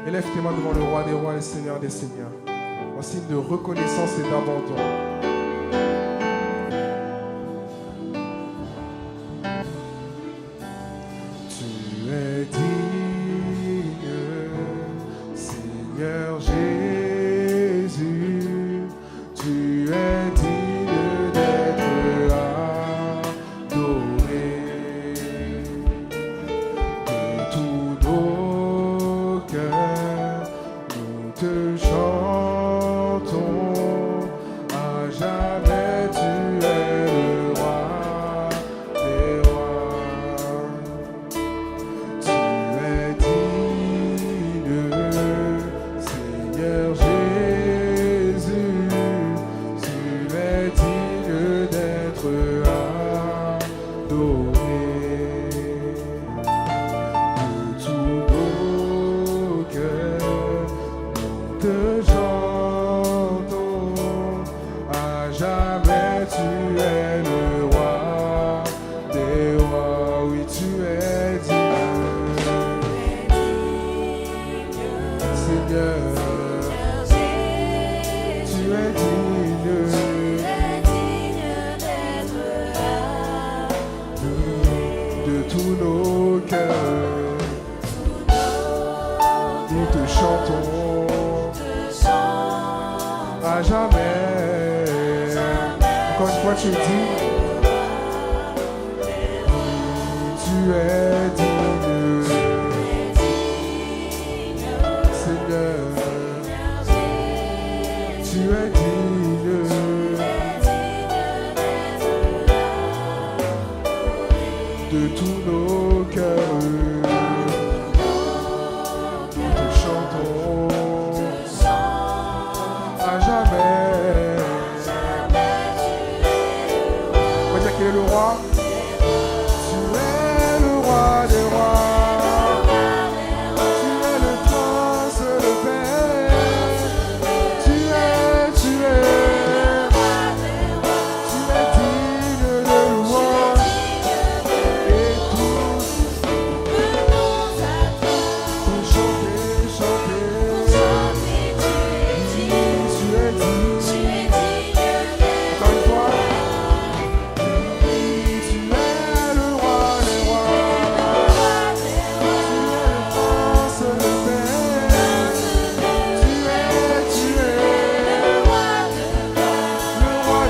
Élève tes mains devant le roi des rois et le Seigneur des seigneurs, en signe de reconnaissance et d'abandon. Tu es digne, Seigneur Jésus, tu es digne d'être adoré. De tous nos cœurs, nous te chantons, à jamais tu es le roi des rois. Tu es digne, Seigneur Jésus, tu es digne d'être adoré. De tous nos cœurs, nous te chantons, à jamais tu es le roi des rois. Oui, tu es digne, Seigneur, tu es digne de tous nos cœurs. Nous te chantons à jamais. Encore une fois, tu dis, tu es digne, Seigneur, tu es digne de tous nos cœurs. Nous te chantons à jamais. On va dire qu'il est le roi. Tu es le roi des rois. Tu es le prince, le père. Tu es digne de louange. Et tous pour chanter, chanter. Tu es digne. Encore une fois. Tu es le roi des rois. Tu es le prince, le père. Tu es le roi de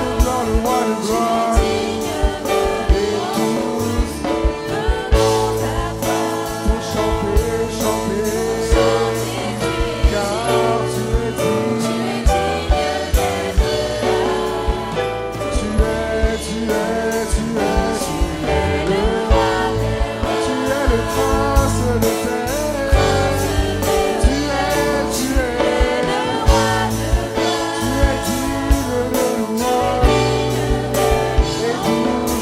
gloire, le roi de gloire. Et tous pour chanter, chanter, car tu es digne. Tu es le roi. Tu es le prince, le père. Tu es digne de louange. Et tous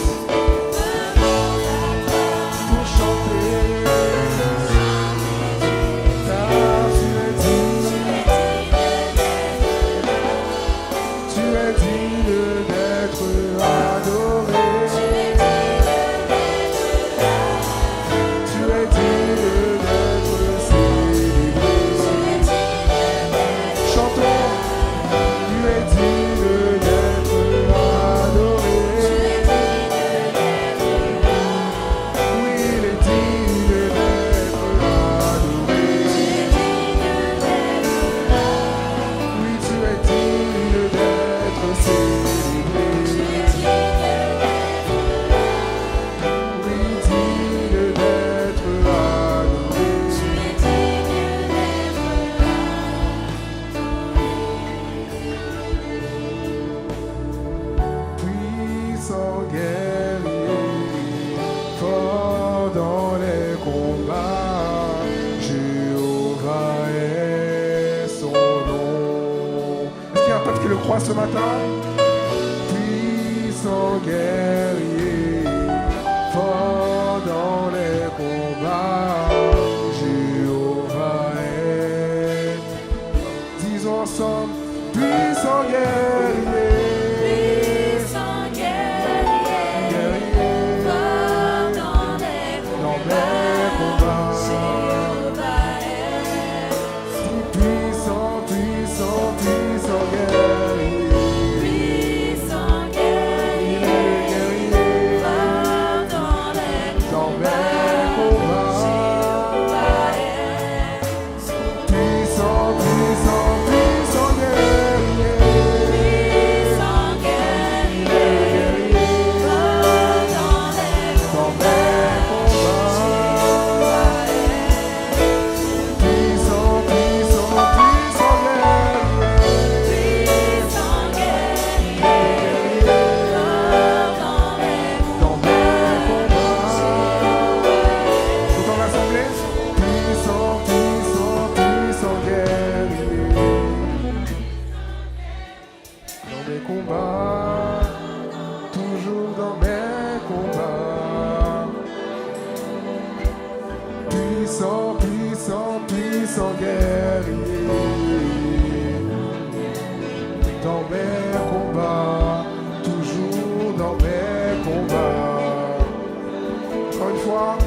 pour chanter, car tu es digne. Tu es digne d'être adoré. Tu es digne d'être célébré. Chantons, tu es digne d'être adoré. Oui, il est digne d'être adoré. Oui, tu es digne d'être célébré. Oui, digne d'être adoré. Puissant guerrier, fort dans les combats, Jéhovah est son nom. Est-ce qu'il y a un peuple qui le croit ce matin? Puissant guerrier, fort dans les combats, Jéhovah est. Disons ensemble, puissant guerrier. Guerrier, dans les combats, puissant, puissant, puissant guerrier. Dans mes combats, toujours dans mes combats. Encore une fois,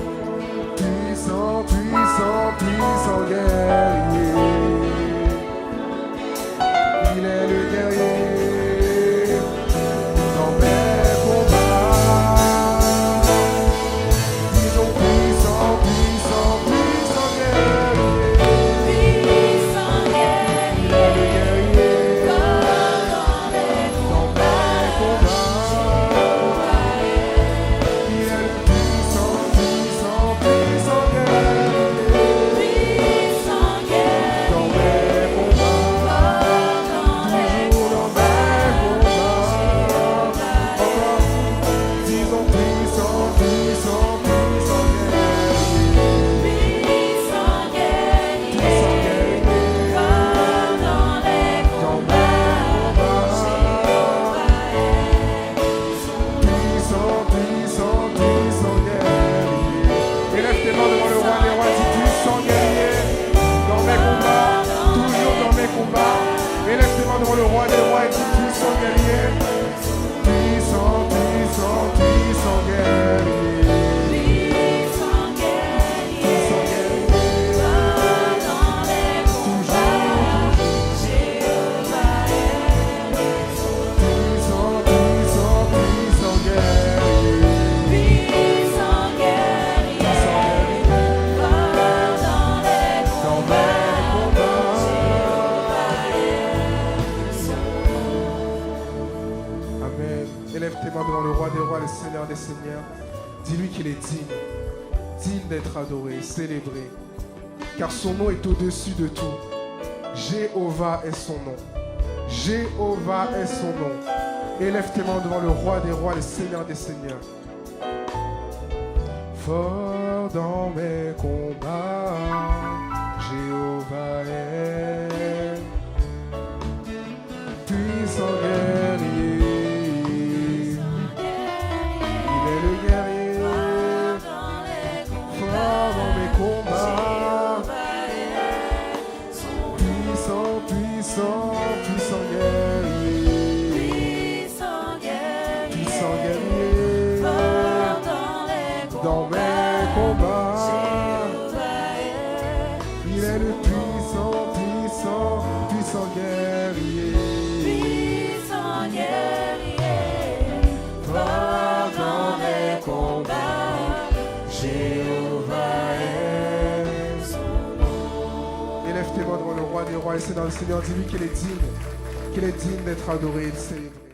puissant, puissant, puissant guerrier. Il est le guerrier. Dans mes combats, disons puissant, puissant, puissant guerrier. Puissant guerrier. Il est le guerrier. Dans mes combats, Il est le puissant, puissant, puissant guerrier. puissant guerrier. Dans mes combats, toujours dans mes combats. Encore, disons puissant, puissant, puissant guerrier. Puissant guerrier. Puissant guerrier. Dans mes Dans mes combats. Puissant, puissant, puissant guerrier. Élève tes mains devant le roi des rois, dis puissant guerrier. Dans mes combats, toujours dans mes combats. Élève tes mains devant le roi des rois et dis puissant guerrier. Puissant, puissant, puissant guerrier. puissant guerrier. Puissant guerrier. Dans mes combats, Jéhovah est Puissant, puissant, puissant guerrier. puissant guerrier. Dans mes Dans mes combats. Amen. Élève tes mains devant le roi des rois, le Seigneur des seigneurs. Dis-lui qu'il est digne, digne d'être adoré, célébré. Car son nom est au-dessus de tout. Jéhovah est son nom. Jéhovah est son nom. Élève tes mains devant le roi des rois, le Seigneur des seigneurs. Fort dans mes combats, Jéhovah est puissant guerrier. Il est le guerrier, fort dans mes combats. Puissant, puissant, puissant guerrier. Puissant guerrier, dans mes combats. Il est le puissant, puissant, puissant guerrier. Fort dans mes combats, Jéhovah est son nom. Élève tes mains devant le roi des rois et Seigneur le Seigneur, dis-lui qu'il est digne d'être adoré et célébré.